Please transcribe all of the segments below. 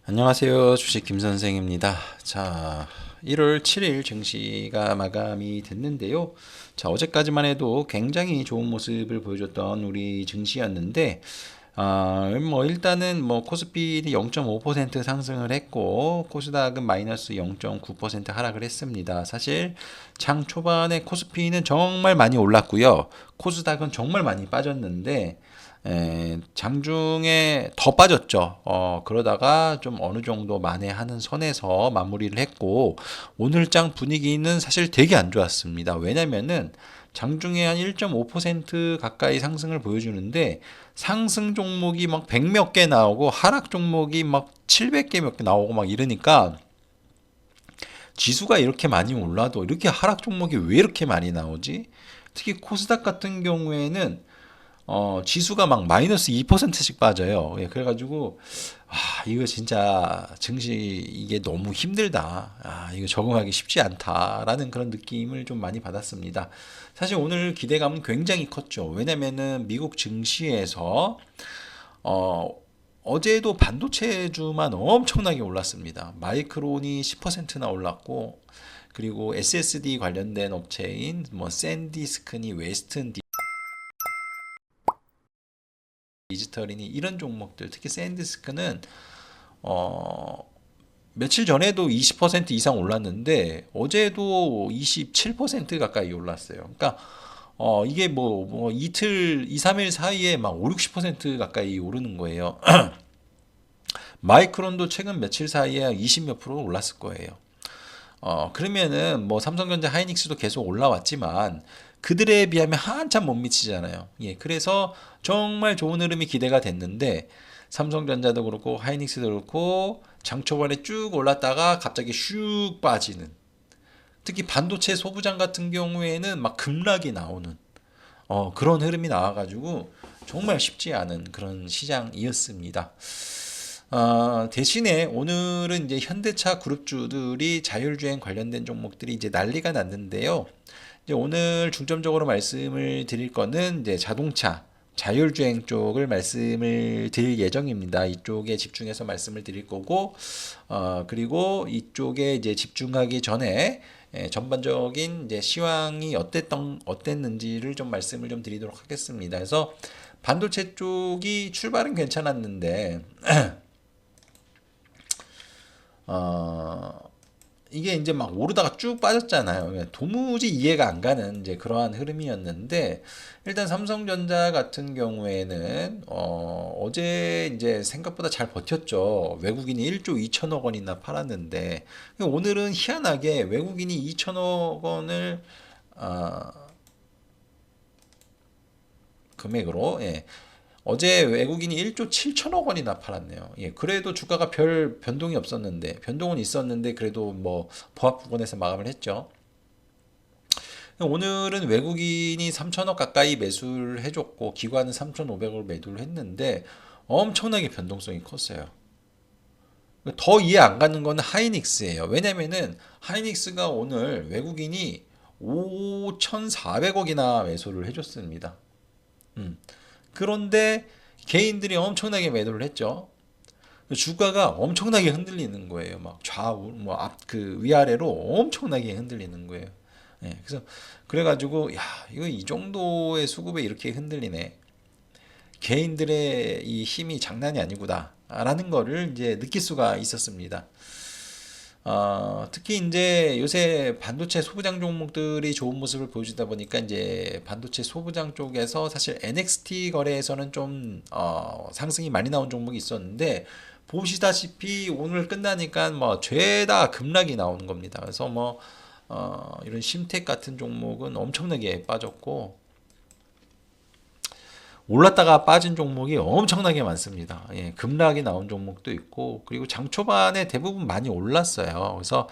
안녕하세요. 주식 김선생입니다. 자, 1월 7일 증시가 마감이 됐는데요. 자, 어제까지만 해도 굉장히 좋은 모습을 보여줬던 우리 증시였는데, 일단은 코스피는 0.5% 상승을 했고, 코스닥은 마이너스 0.9% 하락을 했습니다. 사실 장 초반에 코스피는 정말 많이 올랐고요. 코스닥은 정말 많이 빠졌는데, 장중에 더 빠졌죠. 그러다가 좀 어느 정도 만회하는 선에서 마무리를 했고, 오늘 장 분위기는 사실 되게 안 좋았습니다. 왜냐면은 장중에 한 1.5% 가까이 상승을 보여주는데, 상승 종목이 막 100 몇 개 나오고, 하락 종목이 막 700개 몇 개 나오고 막 이러니까, 지수가 이렇게 많이 올라도 이렇게 하락 종목이 왜 이렇게 많이 나오지? 특히 코스닥 같은 경우에는 지수가 막 마이너스 2%씩 빠져요. 예, 그래가지고, 이거 진짜 증시 이게 너무 힘들다. 이거 적응하기 쉽지 않다라는 그런 느낌을 좀 많이 받았습니다. 사실 오늘 기대감은 굉장히 컸죠. 왜냐면은 미국 증시에서, 어, 어제도 반도체주만 엄청나게 올랐습니다. 마이크론이 10%나 올랐고, 그리고 SSD 관련된 업체인 뭐 샌디스크니 웨스턴 디지털이니 이런 종목들, 특히 샌디스크는 어 며칠 전에도 20% 이상 올랐는데 어제도 27% 가까이 올랐어요. 그러니까 이게 이틀, 2, 3일 사이에 막 5, 60% 가까이 오르는 거예요. 마이크론도 최근 며칠 사이에 20 몇 프로 올랐을 거예요. 그러면은 뭐 삼성전자 하이닉스도 계속 올라왔지만 그들에 비하면 한참 못 미치잖아요. 예, 그래서 정말 좋은 흐름이 기대가 됐는데 삼성전자도 그렇고 하이닉스도 그렇고 장 초반에 쭉 올랐다가 갑자기 슉 빠지는, 특히 반도체 소부장 같은 경우에는 막 급락이 나오는 그런 흐름이 나와가지고 정말 쉽지 않은 그런 시장이었습니다. 대신에 오늘은 이제 현대차 그룹주들이 자율주행 관련된 종목들이 이제 난리가 났는데요. 이제 오늘 중점적으로 말씀을 드릴 거는 이제 자동차, 자율주행 쪽을 말씀을 드릴 예정입니다. 이쪽에 집중해서 말씀을 드릴 거고, 그리고 이쪽에 이제 집중하기 전에 전반적인 이제 시황이 어땠는지를 좀 말씀을 좀 드리도록 하겠습니다. 그래서 반도체 쪽이 출발은 괜찮았는데, 어, 이게 이제 막 오르다가 쭉 빠졌잖아요. 도무지 이해가 안 가는 이제 그러한 흐름이었는데, 일단 삼성전자 같은 경우에는 어제 이제 생각보다 잘 버텼죠. 외국인이 1조 2천억 원이나 팔았는데, 오늘은 희한하게 외국인이 2천억 원을 어, 금액으로, 예, 어제 외국인이 1조 7천억 원이나 팔았네요. 예, 그래도 주가가 별 변동이 없었는데, 변동은 있었는데, 그래도 뭐, 보합 부근에서 마감을 했죠. 오늘은 외국인이 3천억 가까이 매수를 해줬고, 기관은 3,500을 매도를 했는데, 엄청나게 변동성이 컸어요. 더 이해 안 가는 거는 하이닉스예요. 왜냐면은, 하이닉스가 오늘 외국인이 5,400억이나 매수를 해줬습니다. 음. 그런데 개인들이 엄청나게 매도를 했죠. 주가가 엄청나게 흔들리는 거예요. 막 좌우, 뭐 앞, 그 위아래로 엄청나게 흔들리는 거예요. 예, 그래서 그래가지고 야, 이거 이 정도의 수급에 이렇게 흔들리네. 개인들의 이 힘이 장난이 아니구나. 라는 거를 이제 느낄 수가 있었습니다. 특히 이제 요새 반도체 소부장 종목들이 좋은 모습을 보여주다 보니까 이제 반도체 소부장 쪽에서 사실 NXT 거래에서는 좀 상승이 많이 나온 종목이 있었는데, 보시다시피 오늘 끝나니까 뭐 죄다 급락이 나오는 겁니다. 그래서 뭐 이런 심텍 같은 종목은 엄청나게 빠졌고, 올랐다가 빠진 종목이 엄청나게 많습니다. 예, 급락이 나온 종목도 있고, 그리고 장 초반에 대부분 많이 올랐어요. 그래서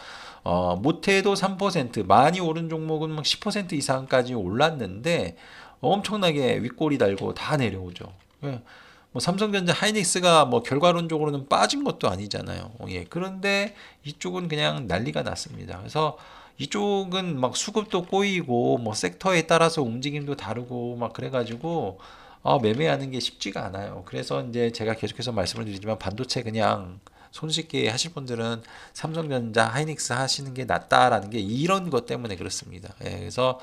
못해도 3%, 많이 오른 종목은 막 10% 이상까지 올랐는데 엄청나게 윗골이 달고 다 내려오죠. 예, 뭐 삼성전자 하이닉스가 뭐 결과론적으로는 빠진 것도 아니잖아요. 예, 그런데 이쪽은 그냥 난리가 났습니다. 그래서 이쪽은 막 수급도 꼬이고 뭐 섹터에 따라서 움직임도 다르고 막 그래가지고 매매하는 게 쉽지가 않아요. 그래서 이제 제가 계속해서 말씀을 드리지만 반도체 그냥 손쉽게 하실 분들은 삼성전자, 하이닉스 하시는 게 낫다라는 게 이런 것 때문에 그렇습니다. 예, 그래서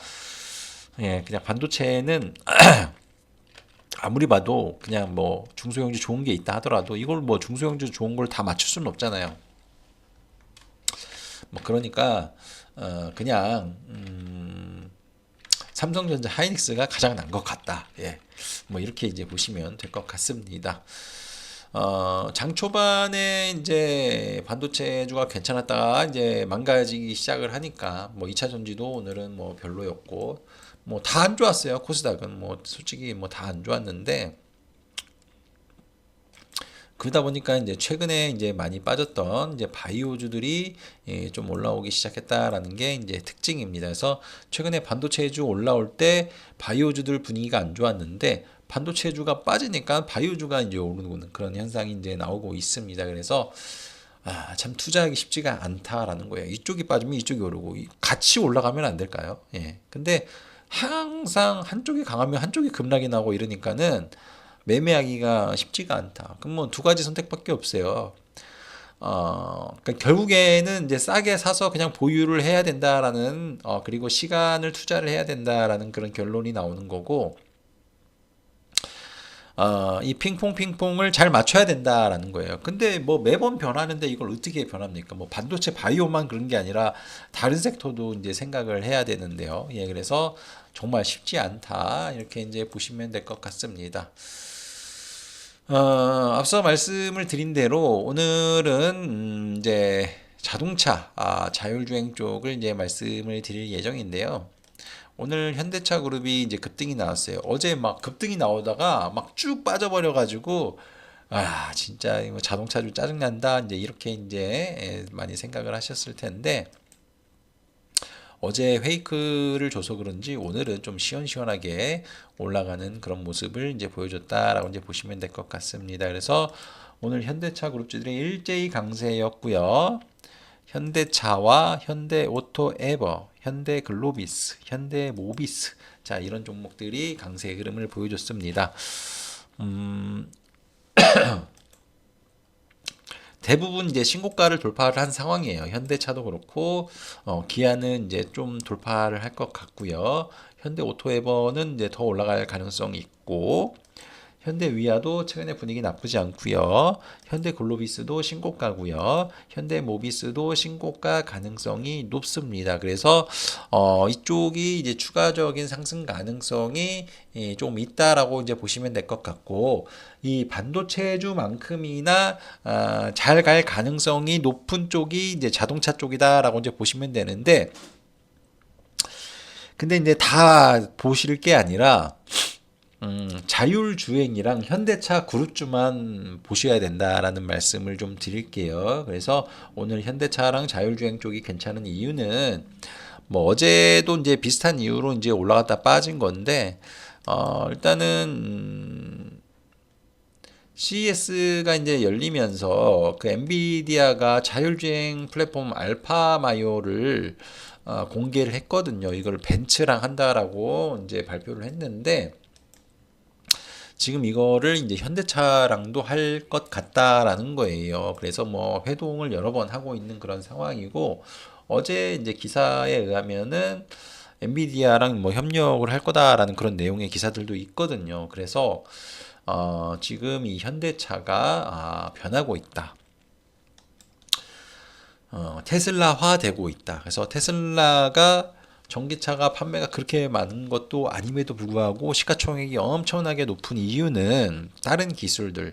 예, 그냥 반도체는 아무리 봐도 그냥 뭐 중소형주 좋은 게 있다 하더라도 이걸 뭐 중소형주 좋은 걸 다 맞출 수는 없잖아요. 뭐 그러니까 그냥 삼성전자 하이닉스가 가장 난 것 같다. 예. 뭐 이렇게 이제 보시면 될 것 같습니다. 장 초반에 이제 반도체주가 괜찮았다가 이제 망가지기 시작을 하니까 뭐 2차 전지도 오늘은 뭐 별로였고 뭐 다 안 좋았어요. 코스닥은 뭐 솔직히 뭐 다 안 좋았는데 그러다 보니까 이제 최근에 이제 많이 빠졌던 이제 바이오주들이 좀 올라오기 시작했다라는 게 이제 특징입니다. 그래서 최근에 반도체주 올라올 때 바이오주들 분위기가 안 좋았는데 반도체주가 빠지니까 바이오주가 이제 오르는 그런 현상이 이제 나오고 있습니다. 그래서 참 투자하기 쉽지가 않다라는 거예요. 이쪽이 빠지면 이쪽이 오르고 같이 올라가면 안 될까요? 예. 근데 항상 한쪽이 강하면 한쪽이 급락이 나고 이러니까는 매매하기가 쉽지가 않다. 그럼 뭐 두 가지 선택밖에 없어요. 그러니까 결국에는 이제 싸게 사서 그냥 보유를 해야 된다라는, 그리고 시간을 투자를 해야 된다라는 그런 결론이 나오는 거고, 이 핑퐁핑퐁을 잘 맞춰야 된다라는 거예요. 근데 뭐 매번 변하는데 이걸 어떻게 변합니까? 뭐 반도체 바이오만 그런 게 아니라 다른 섹터도 이제 생각을 해야 되는데요. 예, 그래서 정말 쉽지 않다. 이렇게 이제 보시면 될 것 같습니다. 앞서 말씀을 드린 대로 오늘은 이제 자동차, 자율주행 쪽을 이제 말씀을 드릴 예정인데요. 오늘 현대차 그룹이 이제 급등이 나왔어요. 어제 막 급등이 나오다가 막 쭉 빠져버려가지고 진짜 이거 자동차주 짜증난다 이제 이렇게 이제 많이 생각을 하셨을 텐데 어제 페이크를 줘서 그런지 오늘은 좀 시원시원하게 올라가는 그런 모습을 이제 보여줬다라고 이제 보시면 될 것 같습니다. 그래서 오늘 현대차 그룹주들이 일제히 강세였고요. 현대차와 현대오토에버, 현대글로비스, 현대모비스 자 이런 종목들이 강세 흐름을 보여줬습니다. 대부분 이제 신고가를 돌파를 한 상황이에요. 현대차도 그렇고 기아는 이제 좀 돌파를 할 것 같고요. 현대오토에버는 이제 더 올라갈 가능성이 있고 현대위아도 최근에 분위기 나쁘지 않고요. 현대글로비스도 신고가고요. 현대모비스도 신고가 가능성이 높습니다. 그래서 이쪽이 이제 추가적인 상승 가능성이 좀 있다라고 이제 보시면 될 것 같고 이 반도체주만큼이나 잘 갈 가능성이 높은 쪽이 이제 자동차 쪽이다라고 이제 보시면 되는데 근데 이제 다 보실 게 아니라 자율주행이랑 현대차 그룹주만 보셔야 된다라는 말씀을 좀 드릴게요. 그래서 오늘 현대차랑 자율주행 쪽이 괜찮은 이유는 뭐 어제도 이제 비슷한 이유로 이제 올라갔다 빠진 건데 일단은 CES가 이제 열리면서 그 엔비디아가 자율주행 플랫폼 알파마요를 공개를 했거든요. 이걸 벤츠랑 한다라고 이제 발표를 했는데 지금 이거를 이제 현대차랑도 할 것 같다라는 거예요. 그래서 뭐 회동을 여러 번 하고 있는 그런 상황이고 어제 이제 기사에 의하면은 엔비디아랑 뭐 협력을 할 거다라는 그런 내용의 기사들도 있거든요. 그래서 지금 이 현대차가 변하고 있다. 테슬라화 되고 있다. 그래서 테슬라가 전기차가 판매가 그렇게 많은 것도 아님에도 불구하고 시가총액이 엄청나게 높은 이유는 다른 기술들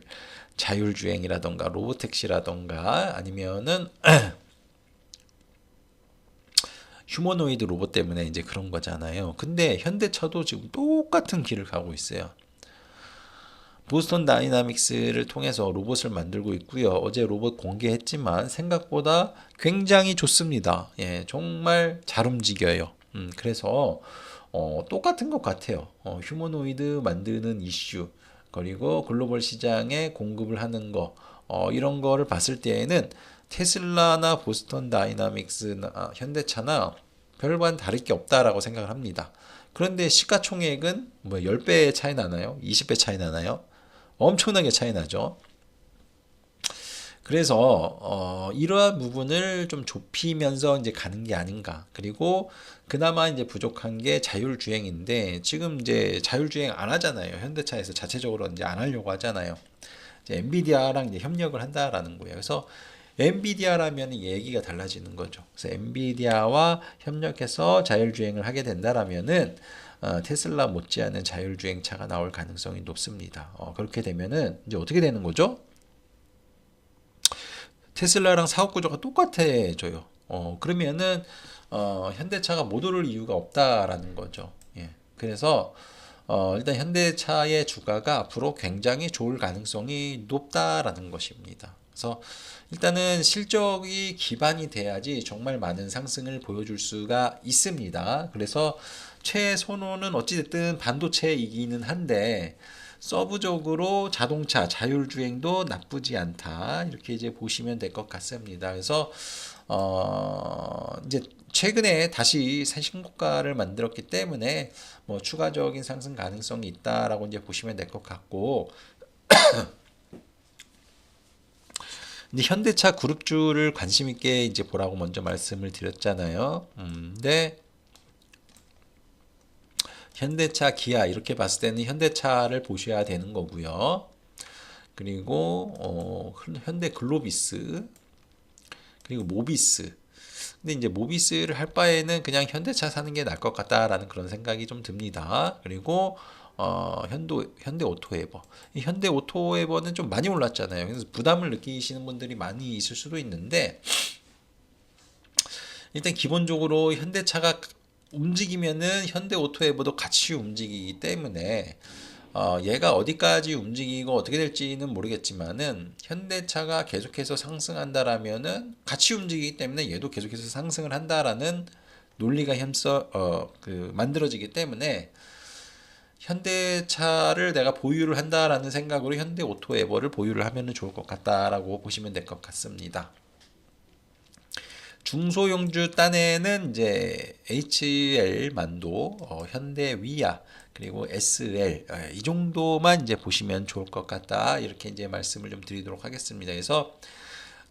자율주행이라던가 로보택시라던가 아니면은 휴머노이드 로봇 때문에 이제 그런 거잖아요. 근데 현대차도 지금 똑같은 길을 가고 있어요. 보스턴 다이나믹스를 통해서 로봇을 만들고 있고요. 어제 로봇 공개했지만 생각보다 굉장히 좋습니다. 예, 정말 잘 움직여요. 그래서 똑같은 것 같아요. 휴머노이드 만드는 이슈 그리고 글로벌 시장에 공급을 하는 거 이런 거를 봤을 때에는 테슬라나 보스턴 다이나믹스나 현대차나 별반 다를 게 없다라고 생각을 합니다. 그런데 시가총액은 뭐 10배 차이 나나요? 20배 차이 나나요? 엄청나게 차이 나죠. 그래서 이러한 부분을 좀 좁히면서 이제 가는 게 아닌가. 그리고 그나마 이제 부족한 게 자율주행인데 지금 이제 자율주행 안 하잖아요. 현대차에서 자체적으로 이제 안 하려고 하잖아요. 이제 엔비디아랑 이제 협력을 한다라는 거예요. 그래서 엔비디아라면 얘기가 달라지는 거죠. 그래서 엔비디아와 협력해서 자율주행을 하게 된다라면은 테슬라 못지않은 자율주행차가 나올 가능성이 높습니다. 그렇게 되면은 이제 어떻게 되는 거죠? 테슬라랑 사업 구조가 똑같아져요. 그러면은 현대차가 못 오를 이유가 없다라는 거죠. 예. 그래서 일단 현대차의 주가가 앞으로 굉장히 좋을 가능성이 높다라는 것입니다. 그래서 일단은 실적이 기반이 돼야지 정말 많은 상승을 보여줄 수가 있습니다. 그래서 최선호는 어찌됐든 반도체이기는 한데 서브적으로 자동차 자율주행도 나쁘지 않다 이렇게 이제 보시면 될 것 같습니다. 그래서 이제 최근에 다시 신고가를 만들었기 때문에 뭐 추가적인 상승 가능성이 있다라고 이제 보시면 될 것 같고, 근데 현대차 그룹주를 관심 있게 이제 보라고 먼저 말씀을 드렸잖아요. 근데 현대차, 기아 이렇게 봤을 때는 현대차를 보셔야 되는 거고요. 그리고 현대 글로비스 그리고 모비스. 근데 이제 모비스를 할 바에는 그냥 현대차 사는 게 나을 것 같다라는 그런 생각이 좀 듭니다. 그리고 현대 오토에버. 이 현대 오토에버는 좀 많이 올랐잖아요. 그래서 부담을 느끼시는 분들이 많이 있을 수도 있는데 일단 기본적으로 현대차가 움직이면은 현대 오토에버도 같이 움직이기 때문에 얘가 어디까지 움직이고 어떻게 될지는 모르겠지만은 현대차가 계속해서 상승한다라면은 같이 움직이기 때문에 얘도 계속해서 상승을 한다라는 논리가 만들어지기 때문에 현대차를 내가 보유를 한다라는 생각으로 현대 오토에버를 보유를 하면은 좋을 것 같다라고 보시면 될 것 같습니다. 중소형주 딴에는 이제 HL 만도, 현대 위아, 그리고 SL 이 정도만 이제 보시면 좋을 것 같다 이렇게 이제 말씀을 좀 드리도록 하겠습니다. 그래서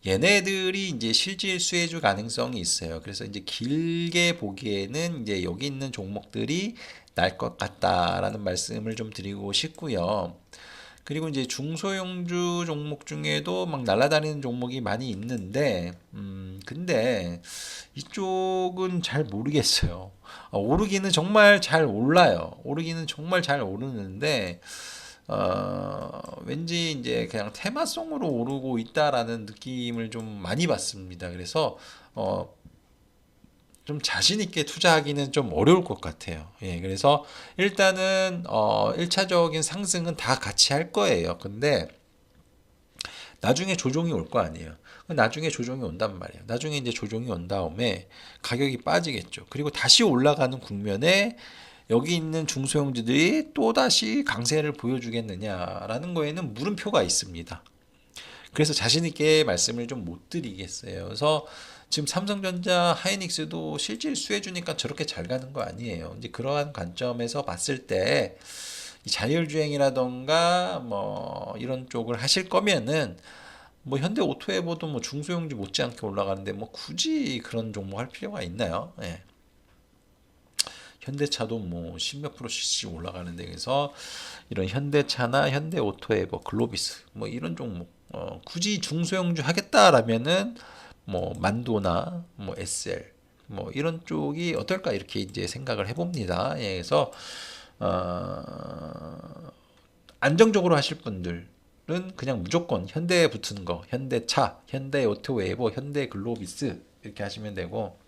얘네들이 이제 실질 수혜주 가능성이 있어요. 그래서 이제 길게 보기에는 이제 여기 있는 종목들이 날 것 같다라는 말씀을 좀 드리고 싶고요. 그리고 이제 중소형주 종목 중에도 막 날아다니는 종목이 많이 있는데, 근데 이쪽은 잘 모르겠어요. 오르기는 정말 잘 올라요. 오르기는 정말 잘 오르는데, 왠지 이제 그냥 테마성으로 오르고 있다라는 느낌을 좀 많이 받습니다. 그래서, 좀 자신 있게 투자하기는 좀 어려울 것 같아요. 예, 그래서 일단은 1차적인 상승은 다 같이 할 거예요. 근데 나중에 조정이 올 거 아니에요. 나중에 조정이 온단 말이에요. 나중에 이제 조정이 온 다음에 가격이 빠지겠죠. 그리고 다시 올라가는 국면에 여기 있는 중소형주들이 또 다시 강세를 보여주겠느냐라는 거에는 물음표가 있습니다. 그래서 자신 있게 말씀을 좀 못 드리겠어요. 그래서 지금 삼성전자, 하이닉스도 실질 수혜주니까 저렇게 잘 가는 거 아니에요. 이제 그러한 관점에서 봤을 때 자율주행이라던가 뭐 이런 쪽을 하실 거면은 뭐 현대 오토에버도 뭐 중소형주 못지않게 올라가는데 뭐 굳이 그런 종목 할 필요가 있나요? 예. 현대차도 뭐 십몇 프로씩 올라가는데 그래서 이런 현대차나 현대 오토에버, 글로비스 뭐 이런 종목 굳이 중소형주 하겠다라면은 뭐 만도나 뭐 SL 뭐 이런 쪽이 어떨까 이렇게 이제 생각을 해봅니다. 예, 그래서 안정적으로 하실 분들은 그냥 무조건 현대에 붙은 거, 현대차, 현대 오토웨이버, 현대 글로비스 이렇게 하시면 되고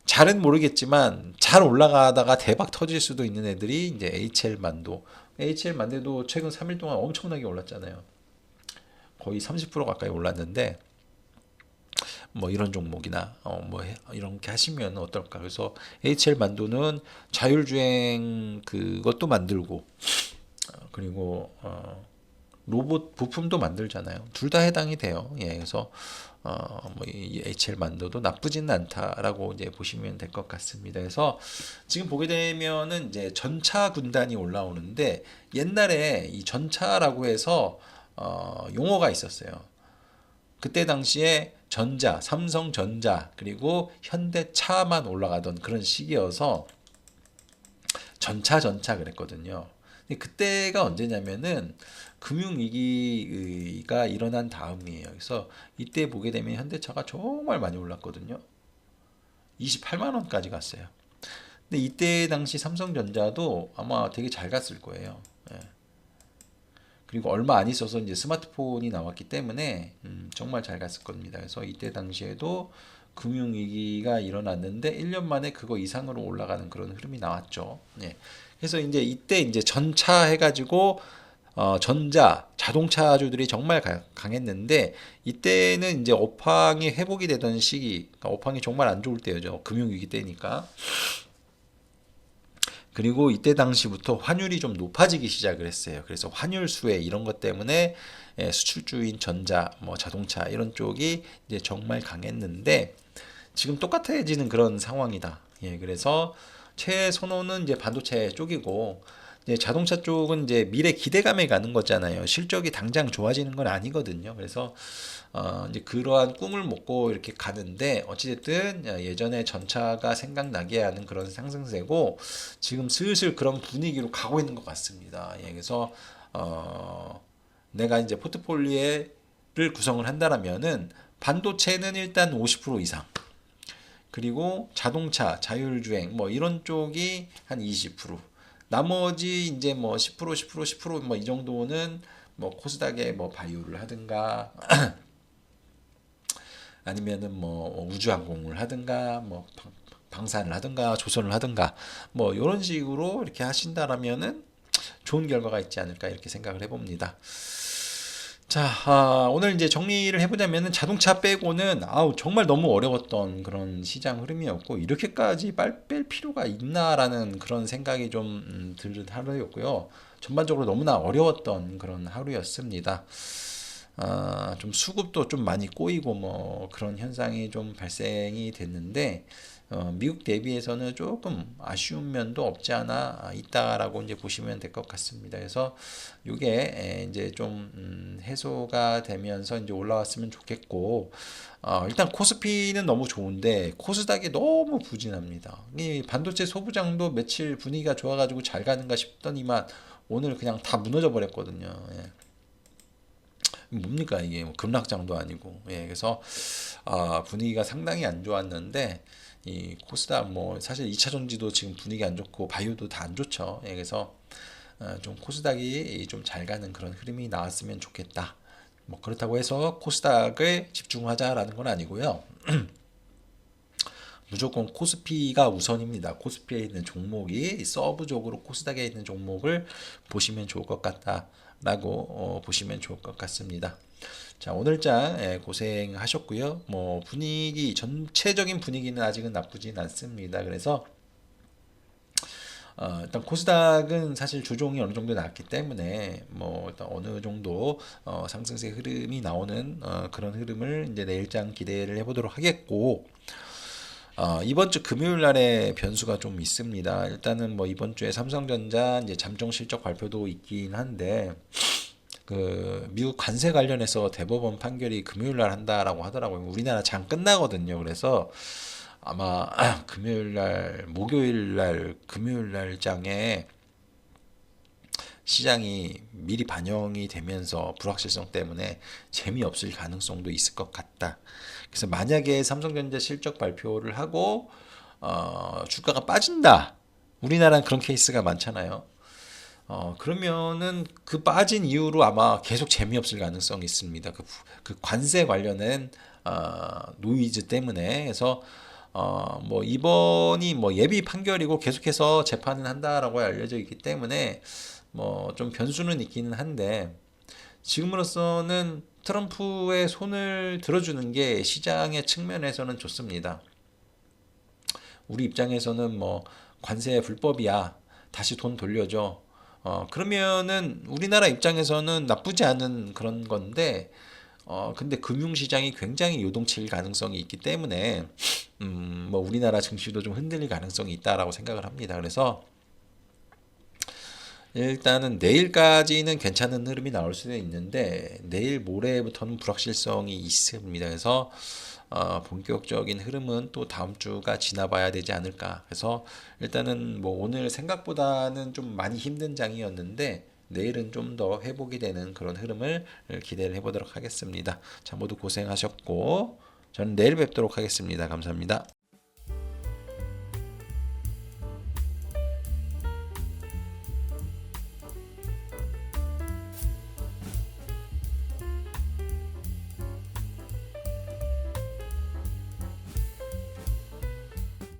잘은 모르겠지만 잘 올라가다가 대박 터질 수도 있는 애들이 이제 HL 만도, HL 만도도 최근 3일 동안 엄청나게 올랐잖아요. 거의 30% 가까이 올랐는데 뭐 이런 종목이나 뭐 이렇게 하시면 어떨까. 그래서 HL 만도는 자율주행 그것도 만들고 그리고 로봇 부품도 만들잖아요. 둘 다 해당이 돼요. 예, 그래서 뭐이 HL 만도도 나쁘지는 않다라고 이제 보시면 될 것 같습니다. 그래서 지금 보게 되면은 이제 전차 군단이 올라오는데 옛날에 이 전차라고 해서 용어가 있었어요. 그때 당시에 전자, 삼성전자 그리고 현대차만 올라가던 그런 시기여서 전차 그랬거든요. 근데 그때가 언제냐면은 금융위기가 일어난 다음이에요. 그래서 이때 보게 되면 현대차가 정말 많이 올랐거든요. 28만 원까지 갔어요. 근데 이때 당시 삼성전자도 아마 되게 잘 갔을 거예요. 예. 그리고 얼마 안 있어서 이제 스마트폰이 나왔기 때문에 정말 잘 갔을 겁니다. 그래서 이때 당시에도 금융위기가 일어났는데 1년 만에 그거 이상으로 올라가는 그런 흐름이 나왔죠. 예. 그래서 이제 이때 이제 전차 해가지고 전자, 자동차주들이 정말 강했는데 이때는 이제 업황이 회복이 되던 시기, 그러니까 업황이 정말 안 좋을 때였죠. 금융위기 때니까. 그리고 이때 당시부터 환율이 좀 높아지기 시작을 했어요. 그래서 환율 수혜 이런 것 때문에 수출주인 전자, 뭐 자동차 이런 쪽이 이제 정말 강했는데 지금 똑같아지는 그런 상황이다. 예, 그래서 최선호는 이제 반도체 쪽이고 이제 자동차 쪽은 이제 미래 기대감에 가는 거잖아요. 실적이 당장 좋아지는 건 아니거든요. 그래서 이제 그러한 꿈을 먹고 이렇게 가는데 어찌됐든 예전에 전차가 생각나게 하는 그런 상승세고 지금 슬슬 그런 분위기로 가고 있는 것 같습니다. 예, 그래서 내가 이제 포트폴리오를 구성을 한다라면은 반도체는 일단 50% 이상 그리고 자동차, 자율주행 뭐 이런 쪽이 한 20%. 나머지 이제 뭐 10%, 10%, 10%뭐 이 정도는 뭐 코스닥에 뭐 바이오를 하든가 아니면은 뭐 우주항공을 하든가 뭐 방산을 하든가 조선을 하든가 뭐 이런 식으로 이렇게 하신다라면은 좋은 결과가 있지 않을까 이렇게 생각을 해봅니다. 자, 오늘 이제 정리를 해보자면은 자동차 빼고는 정말 너무 어려웠던 그런 시장 흐름이었고 이렇게까지 뺄 필요가 있나라는 그런 생각이 좀 들은 하루였고요. 전반적으로 너무나 어려웠던 그런 하루였습니다. 좀 수급도 좀 많이 꼬이고 뭐 그런 현상이 좀 발생이 됐는데 미국 대비해서는 조금 아쉬운 면도 없지 않아 있다라고 이제 보시면 될 것 같습니다. 그래서 이게 이제 좀 해소가 되면서 이제 올라왔으면 좋겠고 일단 코스피는 너무 좋은데 코스닥이 너무 부진합니다. 이 반도체 소부장도 며칠 분위기가 좋아가지고 잘 가는가 싶더니만 오늘 그냥 다 무너져 버렸거든요. 예. 뭡니까 이게 뭐 급락장도 아니고 그래서 분위기가 상당히 안 좋았는데 이 코스닥 뭐 사실 2차 전지도 지금 분위기 안 좋고 바이오도 다 안 좋죠. 그래서 좀 코스닥이 좀 잘 가는 그런 흐름이 나왔으면 좋겠다. 뭐 그렇다고 해서 코스닥을 집중하자라는 건 아니고요. 무조건 코스피가 우선입니다. 코스피에 있는 종목이 서브적으로 코스닥에 있는 종목을 보시면 좋을 것 같다라고 보시면 좋을 것 같습니다. 자, 오늘장 고생하셨고요. 뭐 분위기 전체적인 분위기는 아직은 나쁘진 않습니다. 그래서 일단 코스닥은 사실 조정이 어느 정도 났기 때문에 뭐 일단 어느 정도 상승세 흐름이 나오는 그런 흐름을 이제 내일장 기대를 해보도록 하겠고 이번 주 금요일 날에 변수가 좀 있습니다. 일단은 뭐 이번 주에 삼성전자 이제 잠정 실적 발표도 있긴 한데 그 미국 관세 관련해서 대법원 판결이 금요일 날 한다라고 하더라고요. 우리나라 장 끝나거든요. 그래서 아마 금요일 날, 목요일 날, 금요일 날 장에 시장이 미리 반영이 되면서 불확실성 때문에 재미없을 가능성도 있을 것 같다. 그래서 만약에 삼성전자 실적 발표를 하고 주가가 빠진다. 우리나라는 그런 케이스가 많잖아요. 그러면은 그 빠진 이후로 아마 계속 재미없을 가능성이 있습니다. 그 관세 관련된 노이즈 때문에 그래서 뭐 이번이 뭐 예비 판결이고 계속해서 재판을 한다라고 알려져 있기 때문에 뭐 좀 변수는 있기는 한데 지금으로서는 트럼프의 손을 들어주는 게 시장의 측면에서는 좋습니다. 우리 입장에서는 뭐 관세 불법이야. 다시 돈 돌려줘. 그러면은 우리나라 입장에서는 나쁘지 않은 그런 건데, 근데 금융시장이 굉장히 요동칠 가능성이 있기 때문에, 뭐 우리나라 증시도 좀 흔들릴 가능성이 있다라고 생각을 합니다. 그래서 일단은 내일까지는 괜찮은 흐름이 나올 수는 있는데 내일 모레부터는 불확실성이 있습니다. 그래서 본격적인 흐름은 또 다음 주가 지나봐야 되지 않을까. 그래서 일단은 뭐 오늘 생각보다는 좀 많이 힘든 장이었는데 내일은 좀 더 회복이 되는 그런 흐름을 기대를 해보도록 하겠습니다. 자, 모두 고생하셨고 저는 내일 뵙도록 하겠습니다. 감사합니다.